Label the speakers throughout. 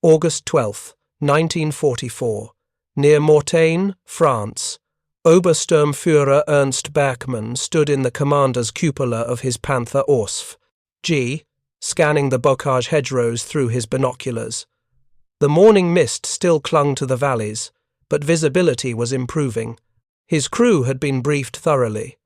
Speaker 1: August 12, 1944. Near Mortain, France, Obersturmführer Ernst Bärkmann stood in the commander's cupola of his Panther Ausf, scanning the bocage hedgerows through his binoculars. The morning mist still clung to the valleys, but visibility was improving. His crew had been briefed thoroughly.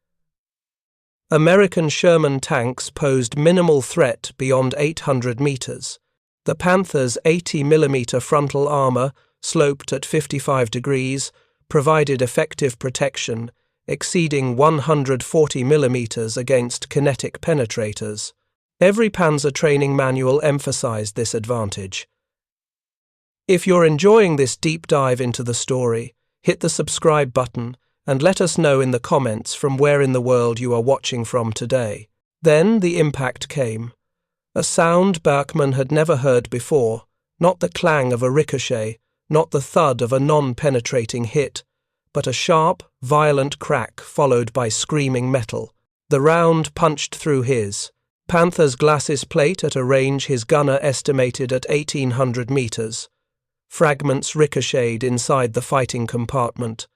Speaker 1: American Sherman tanks posed minimal threat beyond 800 meters. The Panthers' 80mm frontal armor, sloped at 55 degrees, provided effective protection, exceeding 140mm against kinetic penetrators. Every Panzer training manual emphasized this advantage. If you're enjoying this deep dive into the story, hit the subscribe button and let us know in the comments from where in the world you are watching from today. Then the impact came. A sound Bärkmann had never heard before, not the clang of a ricochet, not the thud of a non-penetrating hit, but a sharp, violent crack followed by screaming metal. The round punched through his Panther's glacis plate at a range his gunner estimated at 1,800 meters. Fragments ricocheted inside the fighting compartment.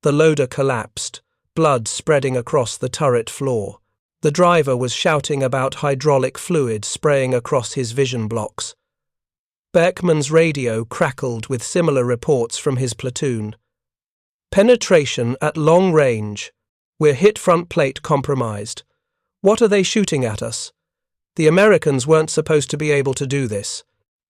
Speaker 1: The loader collapsed, blood spreading across the turret floor. The driver was shouting about hydraulic fluid spraying across his vision blocks. Bärkmann's radio crackled with similar reports from his platoon. Penetration at long range. We're hit, front plate compromised. What are they shooting at us? The Americans weren't supposed to be able to do this.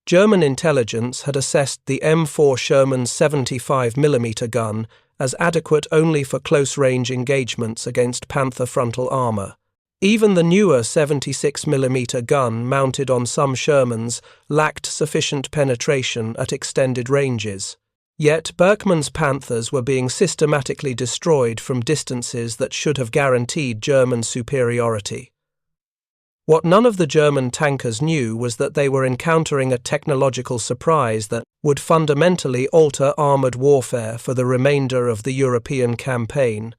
Speaker 1: German intelligence had assessed the M4 Sherman's 75mm gun as adequate only for close-range engagements against Panther frontal armor. Even the newer 76mm gun mounted on some Shermans lacked sufficient penetration at extended ranges. Yet Bärkmann's Panthers were being systematically destroyed from distances that should have guaranteed German superiority. What none of the German tankers knew was that they were encountering a technological surprise that would fundamentally alter armored warfare for the remainder of the European campaign.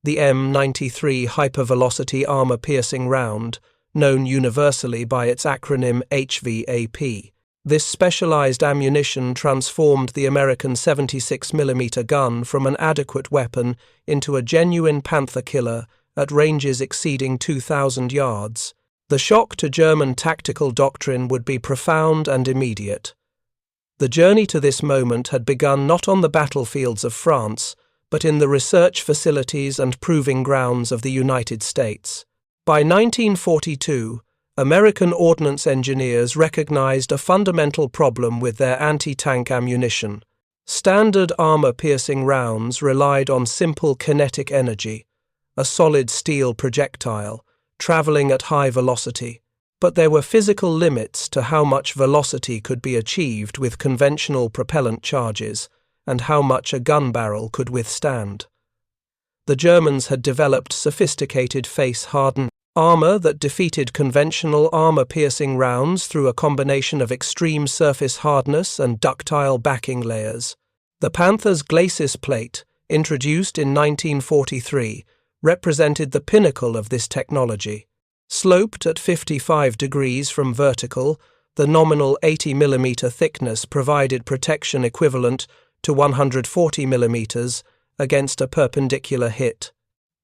Speaker 1: The M93 hypervelocity armor-piercing round, known universally by its acronym HVAP. This specialized ammunition transformed the American 76mm gun from an adequate weapon into a genuine Panther killer at ranges exceeding 2,000 yards. The shock to German tactical doctrine would be profound and immediate. The journey to this moment had begun not on the battlefields of France, but in the research facilities and proving grounds of the United States. By 1942, American ordnance engineers recognized a fundamental problem with their anti-tank ammunition. Standard armor-piercing rounds relied on simple kinetic energy, a solid steel projectile, traveling at high velocity. But there were physical limits to how much velocity could be achieved with conventional propellant charges, and how much a gun barrel could withstand. The Germans had developed sophisticated face-hardened armor that defeated conventional armor-piercing rounds through a combination of extreme surface hardness and ductile backing layers. The Panther's glacis plate, introduced in 1943, represented the pinnacle of this technology. Sloped at 55 degrees from vertical, the nominal 80mm thickness provided protection equivalent to 140mm against a perpendicular hit.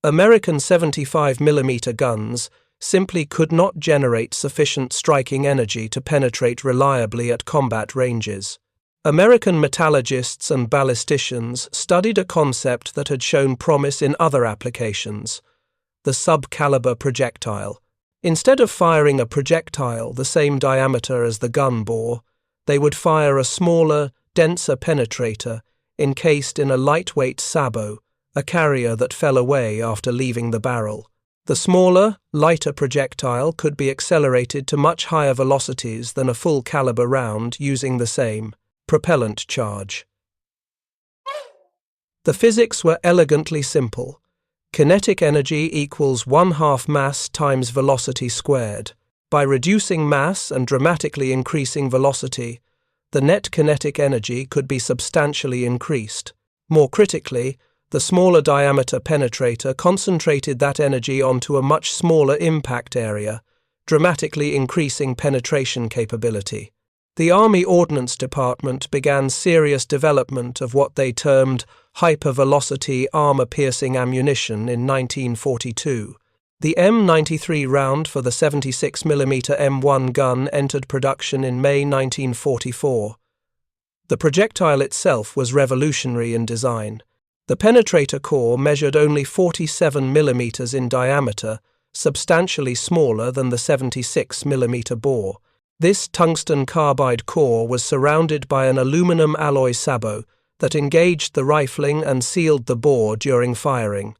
Speaker 1: American 75mm guns simply could not generate sufficient striking energy to penetrate reliably at combat ranges. American metallurgists and ballisticians studied a concept that had shown promise in other applications: the sub-caliber projectile. Instead of firing a projectile the same diameter as the gun bore, they would fire a smaller, denser penetrator encased in a lightweight sabot, a carrier that fell away after leaving the barrel. The smaller, lighter projectile could be accelerated to much higher velocities than a full-caliber round using the same propellant charge. The physics were elegantly simple. Kinetic energy equals 1/2 mass times velocity squared. By reducing mass and dramatically increasing velocity, the net kinetic energy could be substantially increased. More critically, the smaller diameter penetrator concentrated that energy onto a much smaller impact area, dramatically increasing penetration capability. The Army Ordnance Department began serious development of what they termed hypervelocity armor-piercing ammunition in 1942. The M93 round for the 76mm M1 gun entered production in May 1944. The projectile itself was revolutionary in design. The penetrator core measured only 47mm in diameter, substantially smaller than the 76mm bore. This tungsten carbide core was surrounded by an aluminum alloy sabot that engaged the rifling and sealed the bore during firing.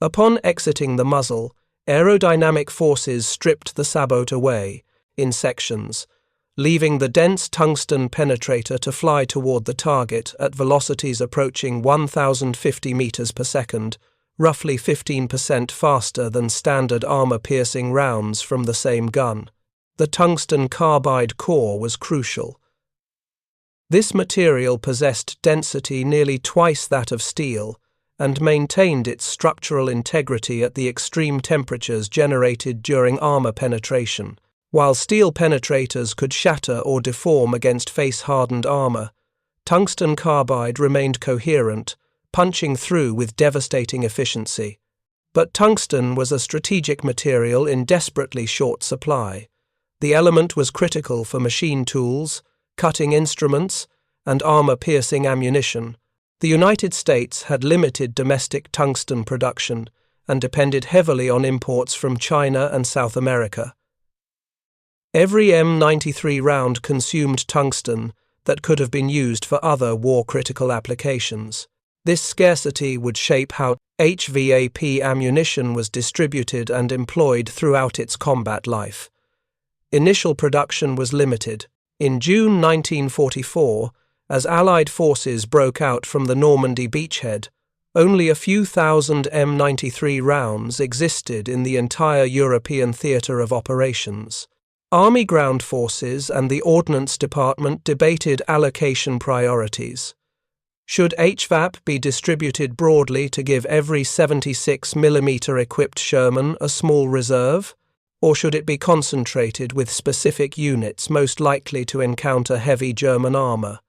Speaker 1: Upon exiting the muzzle, aerodynamic forces stripped the sabot away, in sections, leaving the dense tungsten penetrator to fly toward the target at velocities approaching 1,050 meters per second, roughly 15% faster than standard armor-piercing rounds from the same gun. The tungsten carbide core was crucial. This material possessed density nearly twice that of steel, and maintained its structural integrity at the extreme temperatures generated during armor penetration. While steel penetrators could shatter or deform against face-hardened armor, tungsten carbide remained coherent, punching through with devastating efficiency. But tungsten was a strategic material in desperately short supply. The element was critical for machine tools, cutting instruments, and armor-piercing ammunition. The United States had limited domestic tungsten production and depended heavily on imports from China and South America. Every M93 round consumed tungsten that could have been used for other war-critical applications. This scarcity would shape how HVAP ammunition was distributed and employed throughout its combat life. Initial production was limited. In June 1944, as Allied forces broke out from the Normandy beachhead, only a few thousand M93 rounds existed in the entire European theatre of operations. Army ground forces and the Ordnance Department debated allocation priorities. Should HVAP be distributed broadly to give every 76mm equipped Sherman a small reserve? Or should it be concentrated with specific units most likely to encounter heavy German armor?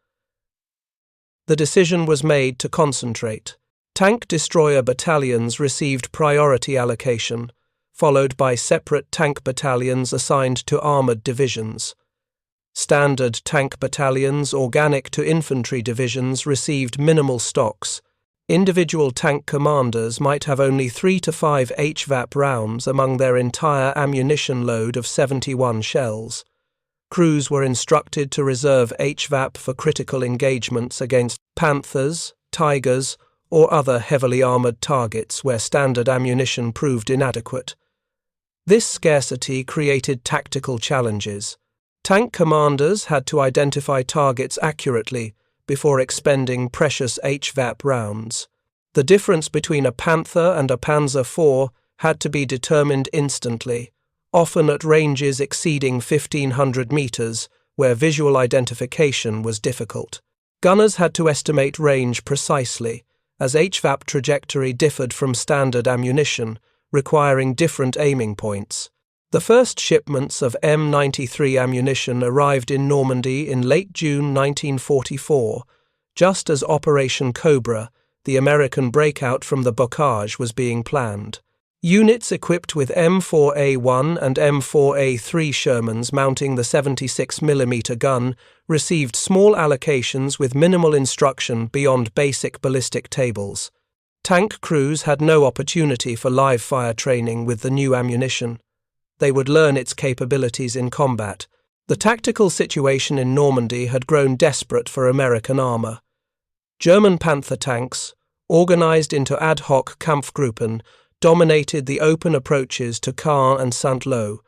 Speaker 1: The decision was made to concentrate. Tank destroyer battalions received priority allocation, followed by separate tank battalions assigned to armored divisions. Standard tank battalions, organic to infantry divisions, received minimal stocks. Individual tank commanders might have only 3 to 5 HVAP rounds among their entire ammunition load of 71 shells. Crews were instructed to reserve HVAP for critical engagements against Panthers, Tigers, or other heavily armored targets where standard ammunition proved inadequate. This scarcity created tactical challenges. Tank commanders had to identify targets accurately before expending precious HVAP rounds. The difference between a Panther and a Panzer IV had to be determined instantly, often at ranges exceeding 1,500 meters, where visual identification was difficult. Gunners had to estimate range precisely, as HVAP trajectory differed from standard ammunition, requiring different aiming points. The first shipments of M93 ammunition arrived in Normandy in late June 1944, just as Operation Cobra, the American breakout from the bocage, was being planned. Units equipped with M4A1 and M4A3 Shermans mounting the 76mm gun received small allocations with minimal instruction beyond basic ballistic tables. Tank crews had no opportunity for live fire training with the new ammunition. They would learn its capabilities in combat. The tactical situation in Normandy had grown desperate for American armor. German Panther tanks, organized into ad hoc Kampfgruppen, dominated the open approaches to Caen and Saint-Lô.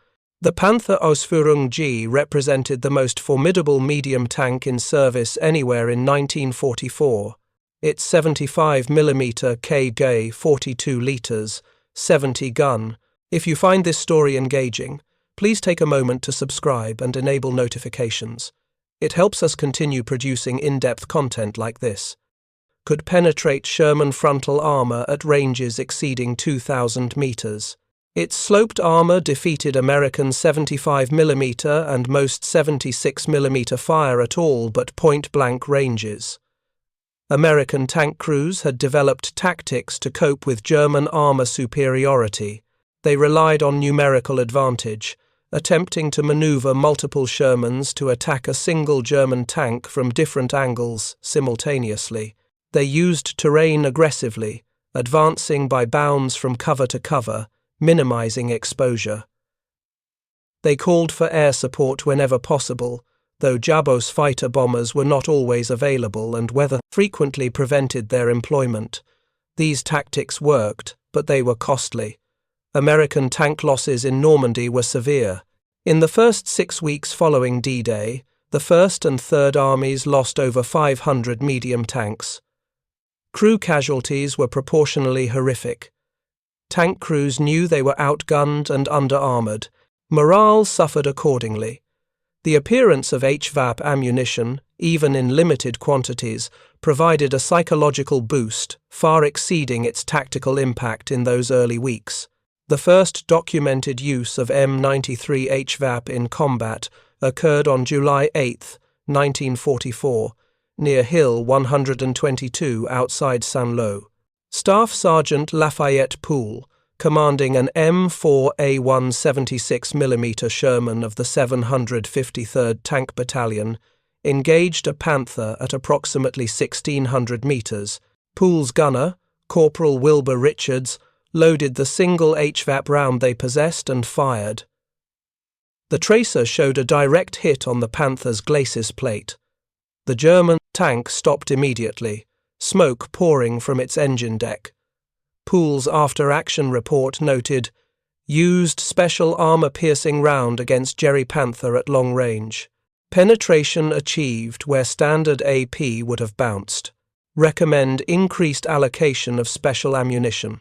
Speaker 1: The Panther Ausf G represented the most formidable medium tank in service anywhere in 1944. Its 75mm KG 42 litres, 70 gun. If you find this story engaging, please take a moment to subscribe and enable notifications. It helps us continue producing in-depth content like this. Could penetrate Sherman frontal armor at ranges exceeding 2,000 meters. Its sloped armor defeated American 75mm and most 76mm fire at all but point-blank ranges. American tank crews had developed tactics to cope with German armor superiority. They relied on numerical advantage, attempting to maneuver multiple Shermans to attack a single German tank from different angles simultaneously. They used terrain aggressively, advancing by bounds from cover to cover, minimizing exposure. They called for air support whenever possible, though Jabos fighter bombers were not always available and weather frequently prevented their employment. These tactics worked, but they were costly. American tank losses in Normandy were severe. In the first 6 weeks following D-Day, the 1st and 3rd Armies lost over 500 medium tanks. Crew casualties were proportionally horrific. Tank crews knew they were outgunned and under-armored. Morale suffered accordingly. The appearance of HVAP ammunition, even in limited quantities, provided a psychological boost, far exceeding its tactical impact in those early weeks. The first documented use of M93 HVAP in combat occurred on July 8, 1944, near Hill 122 outside Saint-Lô. Staff Sergeant Lafayette Poole, commanding an M4A1 76mm Sherman of the 753rd Tank Battalion, engaged a Panther at approximately 1,600 meters. Poole's gunner, Corporal Wilbur Richards, loaded the single HVAP round they possessed and fired. The tracer showed a direct hit on the Panther's glacis plate. The German tank stopped immediately, smoke pouring from its engine deck. Poole's after-action report noted, "Used special armor-piercing round against Jerry Panther at long range. Penetration achieved where standard AP would have bounced. Recommend increased allocation of special ammunition."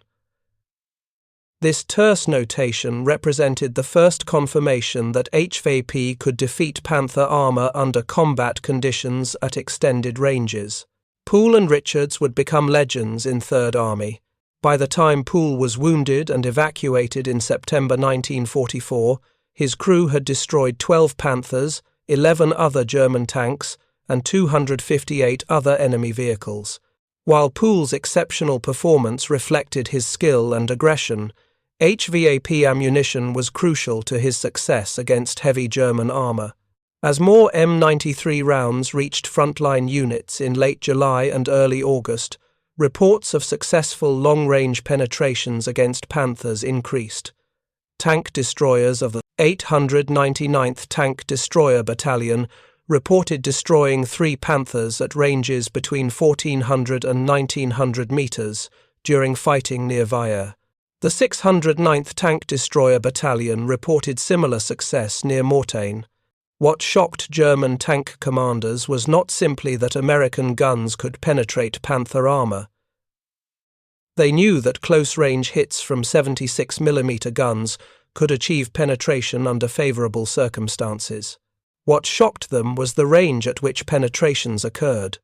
Speaker 1: This terse notation represented the first confirmation that HVAP could defeat Panther armor under combat conditions at extended ranges. Poole and Richards would become legends in 3rd Army. By the time Poole was wounded and evacuated in September 1944, his crew had destroyed 12 Panthers, 11 other German tanks, and 258 other enemy vehicles. While Poole's exceptional performance reflected his skill and aggression, HVAP ammunition was crucial to his success against heavy German armor. As more M93 rounds reached frontline units in late July and early August, reports of successful long-range penetrations against Panthers increased. Tank destroyers of the 899th Tank Destroyer Battalion reported destroying 3 Panthers at ranges between 1,400 and 1,900 meters during fighting near Vire. The 609th Tank Destroyer Battalion reported similar success near Mortain. What shocked German tank commanders was not simply that American guns could penetrate Panther armor. They knew that close-range hits from 76mm guns could achieve penetration under favorable circumstances. What shocked them was the range at which penetrations occurred.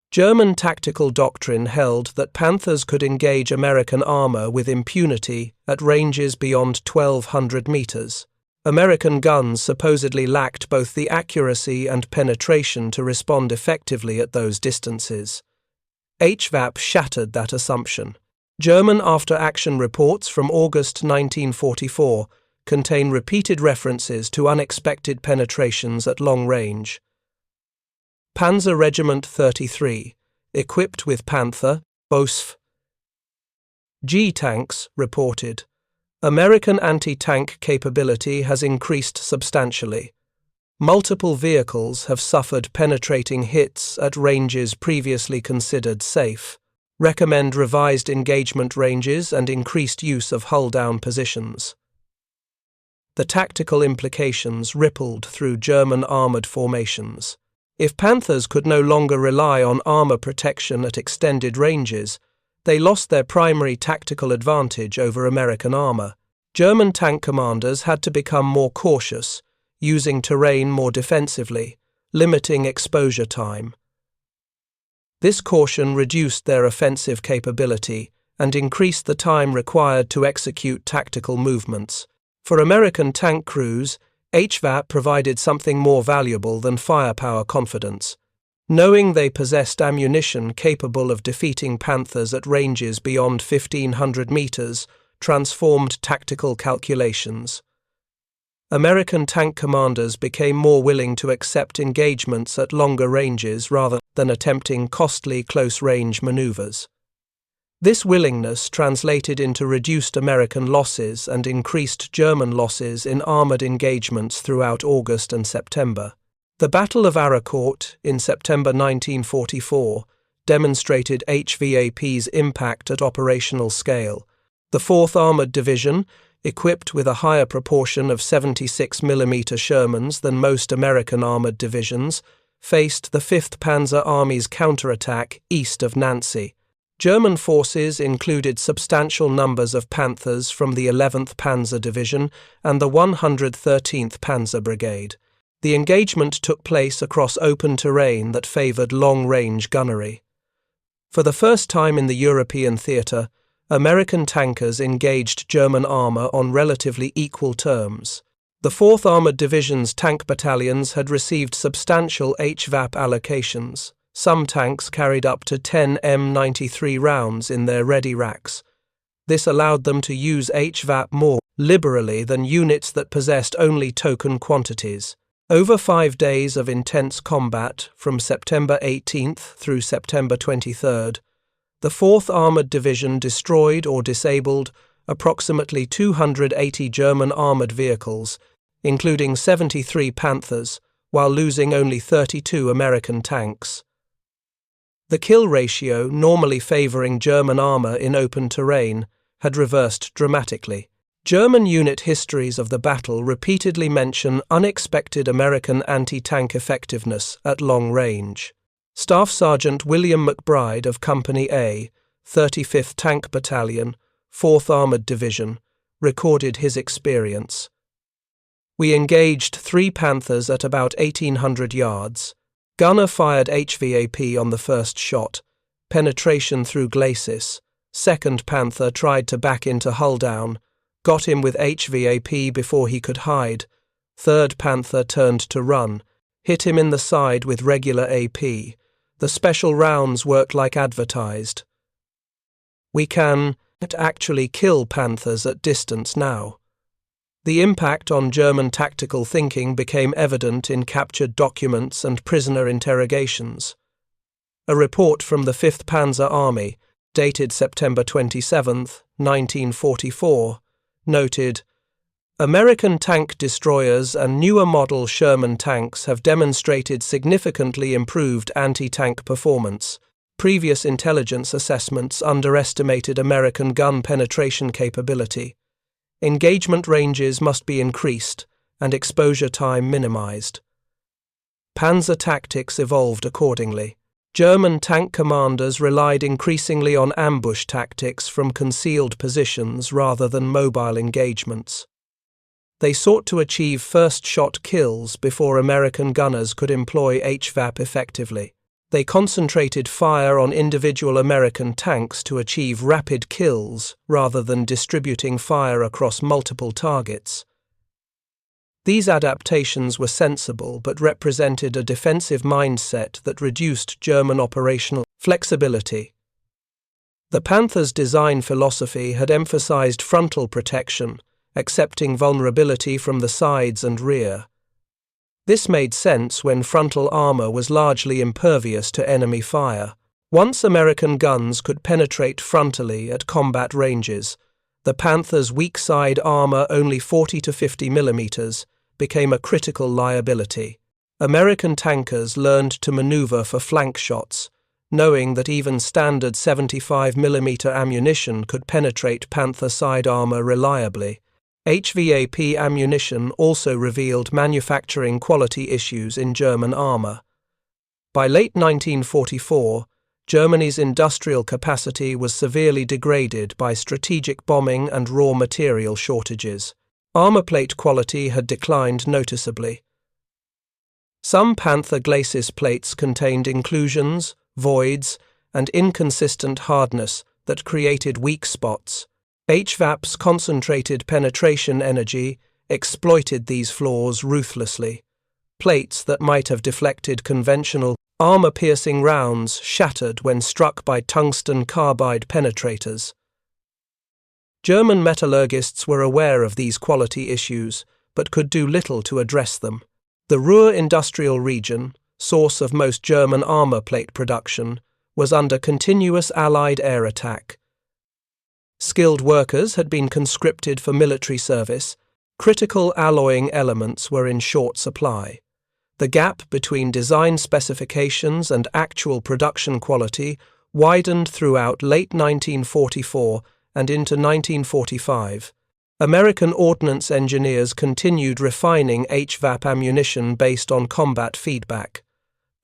Speaker 1: German tactical doctrine held that Panthers could engage American armor with impunity at ranges beyond 1,200 meters. American guns supposedly lacked both the accuracy and penetration to respond effectively at those distances. HVAP shattered that assumption. German after-action reports from August 1944 contain repeated references to unexpected penetrations at long range. Panzer Regiment 33, equipped with Panther Ausf G tanks, reported, "American anti-tank capability has increased substantially. Multiple vehicles have suffered penetrating hits at ranges previously considered safe. Recommend revised engagement ranges and increased use of hull-down positions." The tactical implications rippled through German armoured formations. If Panthers could no longer rely on armour protection at extended ranges, they lost their primary tactical advantage over American armour. German tank commanders had to become more cautious, using terrain more defensively, limiting exposure time. This caution reduced their offensive capability and increased the time required to execute tactical movements. For American tank crews, HVAP provided something more valuable than firepower confidence. Knowing they possessed ammunition capable of defeating Panthers at ranges beyond 1,500 meters transformed tactical calculations. American tank commanders became more willing to accept engagements at longer ranges rather than attempting costly close-range maneuvers. This willingness translated into reduced American losses and increased German losses in armored engagements throughout August and September. The Battle of Aracourt in September 1944 demonstrated HVAP's impact at operational scale. The 4th Armored Division, equipped with a higher proportion of 76mm Shermans than most American armored divisions, faced the 5th Panzer Army's counterattack east of Nancy. German forces included substantial numbers of Panthers from the 11th Panzer Division and the 113th Panzer Brigade. The engagement took place across open terrain that favoured long-range gunnery. For the first time in the European theatre, American tankers engaged German armour on relatively equal terms. The 4th Armoured Division's tank battalions had received substantial HVAP allocations. Some tanks carried up to 10 M93 rounds in their ready racks. This allowed them to use HVAP more liberally than units that possessed only token quantities. Over 5 days of intense combat, from September 18th through September 23rd, the 4th Armoured Division destroyed or disabled approximately 280 German armoured vehicles, including 73 Panthers, while losing only 32 American tanks. The kill ratio, normally favouring German armour in open terrain, had reversed dramatically. German unit histories of the battle repeatedly mention unexpected American anti-tank effectiveness at long range. Staff Sergeant William McBride of Company A, 35th Tank Battalion, 4th Armoured Division, recorded his experience. We engaged 3 Panthers at about 1,800 yards. Gunner fired HVAP on the first shot. Penetration through glacis. Second Panther tried to back into hull down. Got him with HVAP before he could hide. Third Panther turned to run. Hit him in the side with regular AP. The special rounds worked like advertised. We can actually kill Panthers at distance now. The impact on German tactical thinking became evident in captured documents and prisoner interrogations. A report from the 5th Panzer Army, dated September 27, 1944, noted, American tank destroyers and newer model Sherman tanks have demonstrated significantly improved anti-tank performance. Previous intelligence assessments underestimated American gun penetration capability. Engagement ranges must be increased and exposure time minimized. Panzer tactics evolved accordingly. German tank commanders relied increasingly on ambush tactics from concealed positions rather than mobile engagements. They sought to achieve first-shot kills before American gunners could employ HVAP effectively. They concentrated fire on individual American tanks to achieve rapid kills rather than distributing fire across multiple targets. These adaptations were sensible but represented a defensive mindset that reduced German operational flexibility. The Panthers' design philosophy had emphasized frontal protection, accepting vulnerability from the sides and rear. This made sense when frontal armor was largely impervious to enemy fire. Once American guns could penetrate frontally at combat ranges, the Panthers' weak side armor, only 40 to 50 millimeters, became a critical liability. American tankers learned to maneuver for flank shots, knowing that even standard 75mm ammunition could penetrate Panther side armor reliably. HVAP ammunition also revealed manufacturing quality issues in German armor. By late 1944, Germany's industrial capacity was severely degraded by strategic bombing and raw material shortages. Armor plate quality had declined noticeably. Some Panther glacis plates contained inclusions, voids, and inconsistent hardness that created weak spots. HVAP's concentrated penetration energy exploited these flaws ruthlessly. Plates that might have deflected conventional armor-piercing rounds shattered when struck by tungsten carbide penetrators. German metallurgists were aware of these quality issues, but could do little to address them. The Ruhr industrial region, source of most German armor plate production, was under continuous Allied air attack. Skilled workers had been conscripted for military service. Critical alloying elements were in short supply. The gap between design specifications and actual production quality widened throughout late 1944 and into 1945. American ordnance engineers continued refining HVAP ammunition based on combat feedback.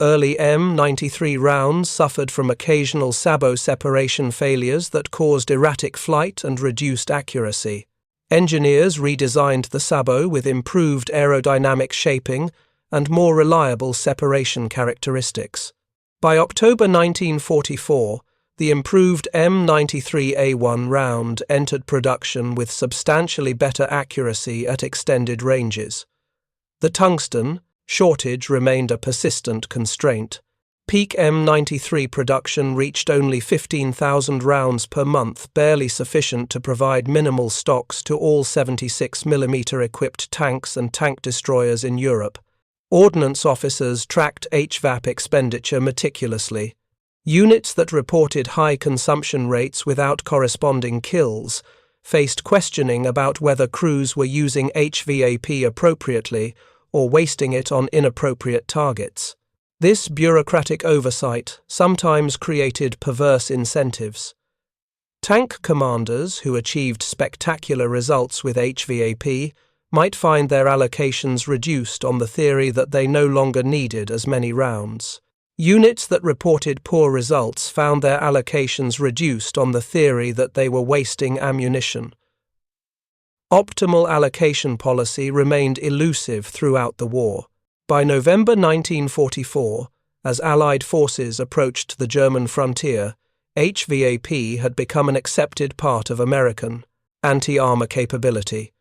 Speaker 1: Early M93 rounds suffered from occasional sabot separation failures that caused erratic flight and reduced accuracy. Engineers redesigned the sabot with improved aerodynamic shaping and more reliable separation characteristics. By October 1944, the improved M93A1 round entered production with substantially better accuracy at extended ranges. The tungsten shortage remained a persistent constraint. Peak M93 production reached only 15,000 rounds per month, barely sufficient to provide minimal stocks to all 76mm equipped tanks and tank destroyers in Europe. Ordnance officers tracked HVAP expenditure meticulously. Units that reported high consumption rates without corresponding kills faced questioning about whether crews were using HVAP appropriately or wasting it on inappropriate targets. This bureaucratic oversight sometimes created perverse incentives. Tank commanders who achieved spectacular results with HVAP might find their allocations reduced on the theory that they no longer needed as many rounds. Units that reported poor results found their allocations reduced on the theory that they were wasting ammunition. Optimal allocation policy remained elusive throughout the war. By November 1944, as Allied forces approached the German frontier, HVAP had become an accepted part of American anti-armor capability.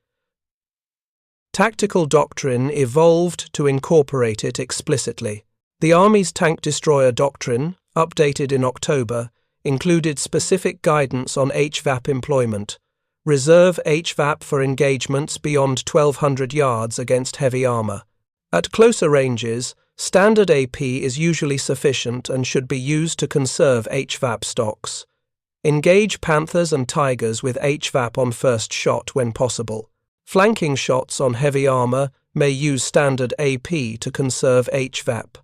Speaker 1: Tactical doctrine evolved to incorporate it explicitly. The Army's tank destroyer doctrine, updated in October, included specific guidance on HVAP employment. Reserve HVAP for engagements beyond 1,200 yards against heavy armor. At closer ranges, standard AP is usually sufficient and should be used to conserve HVAP stocks. Engage Panthers and Tigers with HVAP on first shot when possible. Flanking shots on heavy armor may use standard AP to conserve HVAP.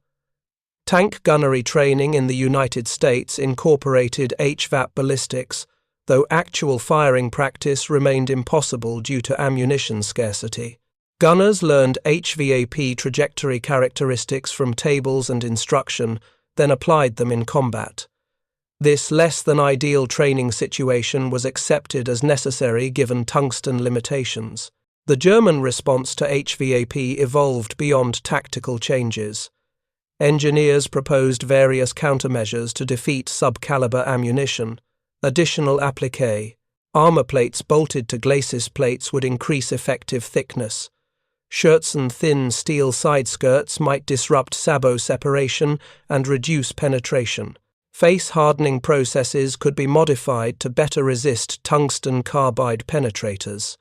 Speaker 1: Tank gunnery training in the United States incorporated HVAP ballistics, though actual firing practice remained impossible due to ammunition scarcity. Gunners learned HVAP trajectory characteristics from tables and instruction, then applied them in combat. This less-than-ideal training situation was accepted as necessary given tungsten limitations. The German response to HVAP evolved beyond tactical changes. Engineers proposed various countermeasures to defeat subcaliber ammunition. Additional applique. Armor plates bolted to glacis plates would increase effective thickness. Scherzen thin steel side skirts might disrupt sabot separation and reduce penetration. Face hardening processes could be modified to better resist tungsten carbide penetrators.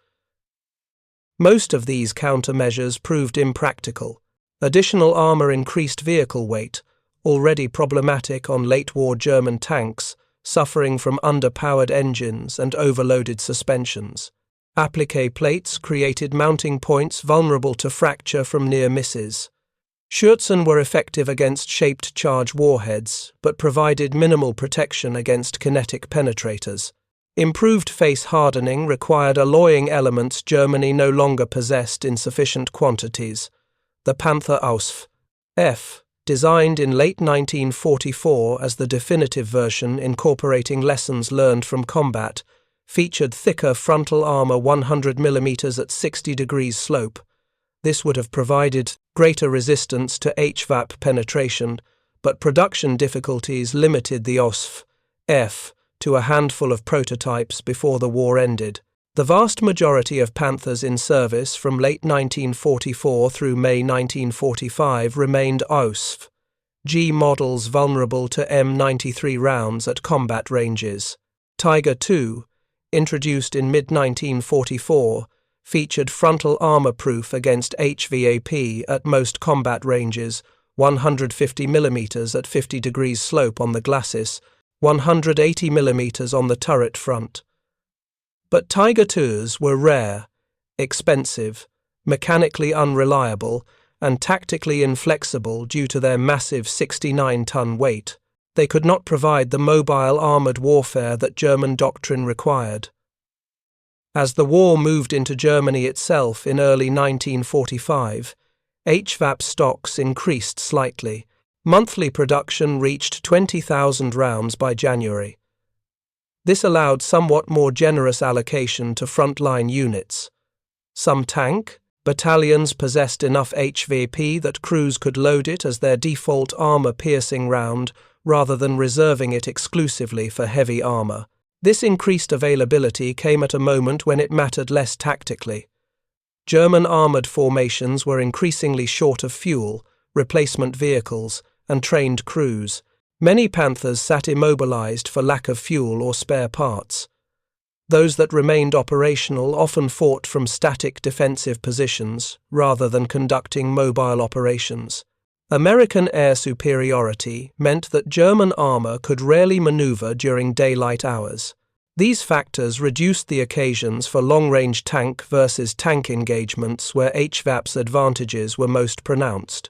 Speaker 1: Most of these countermeasures proved impractical. Additional armor increased vehicle weight, already problematic on late-war German tanks, suffering from underpowered engines and overloaded suspensions. Applique plates created mounting points vulnerable to fracture from near misses. Scherzen were effective against shaped charge warheads, but provided minimal protection against kinetic penetrators. Improved face hardening required alloying elements Germany no longer possessed in sufficient quantities. The Panther Ausf. Designed in late 1944 as the definitive version incorporating lessons learned from combat, featured thicker frontal armor 100mm at 60 degrees slope. This would have provided greater resistance to HVAP penetration, but production difficulties limited the Ausf. to a handful of prototypes before the war ended. The vast majority of Panthers in service from late 1944 through May 1945 remained Ausf, G models vulnerable to M93 rounds at combat ranges. Tiger II, introduced in mid-1944, featured frontal armor-proof against HVAP at most combat ranges, 150 mm at 50 degrees slope on the glacis, 180 mm on the turret front. But Tiger IIs were rare, expensive, mechanically unreliable, and tactically inflexible due to their massive 69-ton weight. They could not provide the mobile armoured warfare that German doctrine required. As the war moved into Germany itself in early 1945, HVAP stocks increased slightly. Monthly production reached 20,000 rounds by January. This allowed somewhat more generous allocation to frontline units. Some tank battalions possessed enough HVAP that crews could load it as their default armor-piercing round rather than reserving it exclusively for heavy armor. This increased availability came at a moment when it mattered less tactically. German armored formations were increasingly short of fuel, replacement vehicles, and trained crews. Many Panthers sat immobilized for lack of fuel or spare parts. Those that remained operational often fought from static defensive positions rather than conducting mobile operations. American air superiority meant that German armor could rarely maneuver during daylight hours. These factors reduced the occasions for long-range tank versus tank engagements where HVAP's advantages were most pronounced.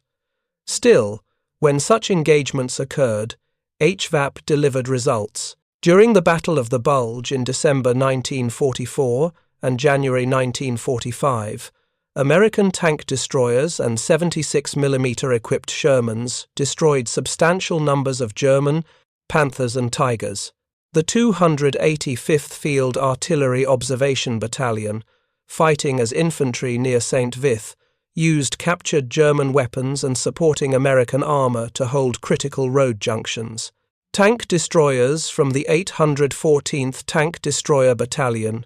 Speaker 1: Still, when such engagements occurred, HVAP delivered results. During the Battle of the Bulge in December 1944 and January 1945, American tank destroyers and 76mm equipped Shermans destroyed substantial numbers of German Panthers and Tigers. The 285th Field Artillery Observation Battalion, fighting as infantry near St. Vith, used captured German weapons and supporting American armor to hold critical road junctions. Tank destroyers from the 814th Tank Destroyer Battalion,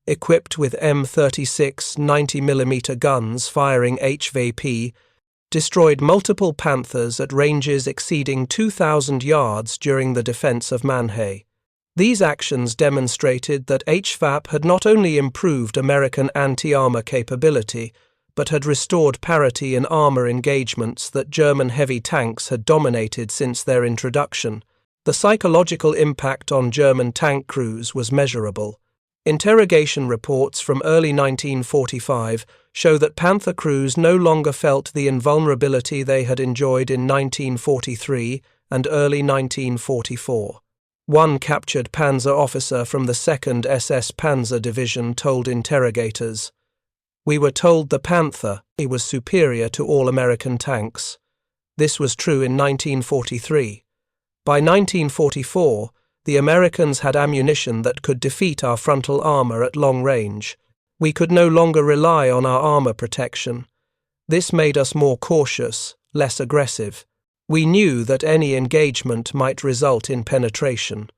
Speaker 1: equipped with M36 90mm guns firing HVAP, destroyed multiple Panthers at ranges exceeding 2,000 yards during the defense of Mannheim. These actions demonstrated that HVAP had not only improved American anti-armor capability, but had restored parity in armor engagements that German heavy tanks had dominated since their introduction. The psychological impact on German tank crews was measurable. Interrogation reports from early 1945 show that Panther crews no longer felt the invulnerability they had enjoyed in 1943 and early 1944. One captured Panzer officer from the 2nd SS Panzer Division told interrogators, "We were told the Panther was superior to all American tanks. This was true in 1943. By 1944, the Americans had ammunition that could defeat our frontal armor at long range. We could no longer rely on our armor protection. This made us more cautious, less aggressive. We knew that any engagement might result in penetration."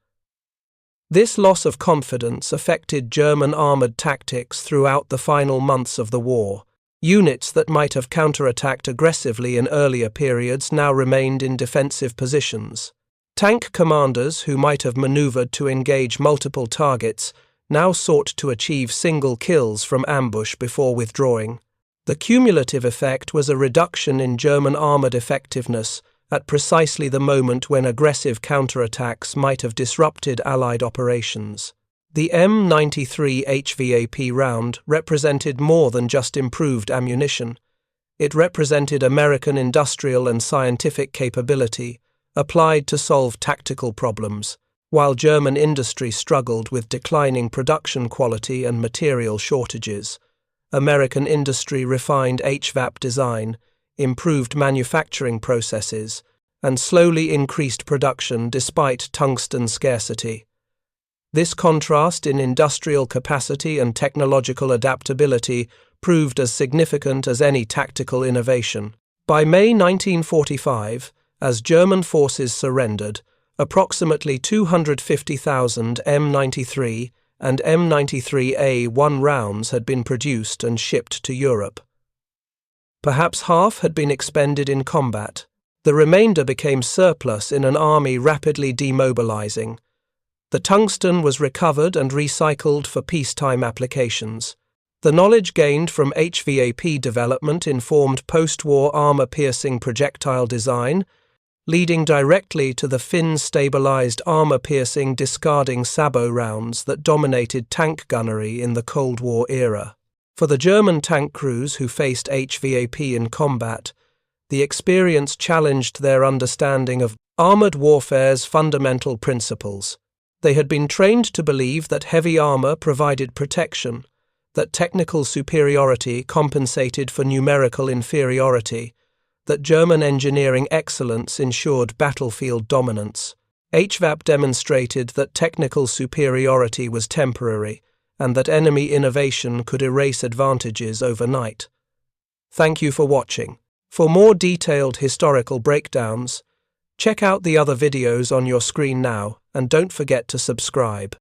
Speaker 1: This loss of confidence affected German armored tactics throughout the final months of the war. Units that might have counterattacked aggressively in earlier periods now remained in defensive positions. Tank commanders who might have maneuvered to engage multiple targets now sought to achieve single kills from ambush before withdrawing. The cumulative effect was a reduction in German armored effectiveness at precisely the moment when aggressive counterattacks might have disrupted Allied operations. The M93 HVAP round represented more than just improved ammunition. It represented American industrial and scientific capability, applied to solve tactical problems. While German industry struggled with declining production quality and material shortages, American industry refined HVAP design, improved manufacturing processes, and slowly increased production despite tungsten scarcity. This contrast in industrial capacity and technological adaptability proved as significant as any tactical innovation. By May 1945, as German forces surrendered, approximately 250,000 M93 and M93A1 rounds had been produced and shipped to Europe. Perhaps half had been expended in combat. The remainder became surplus in an army rapidly demobilizing. The tungsten was recovered and recycled for peacetime applications. The knowledge gained from HVAP development informed post-war armor-piercing projectile design, leading directly to the fin-stabilized armor-piercing discarding sabot rounds that dominated tank gunnery in the Cold War era. For the German tank crews who faced HVAP in combat, the experience challenged their understanding of armored warfare's fundamental principles. They had been trained to believe that heavy armor provided protection, that technical superiority compensated for numerical inferiority, that German engineering excellence ensured battlefield dominance. HVAP demonstrated that technical superiority was temporary, and that enemy innovation could erase advantages overnight. Thank you for watching. For more detailed historical breakdowns, check out the other videos on your screen now, and don't forget to subscribe.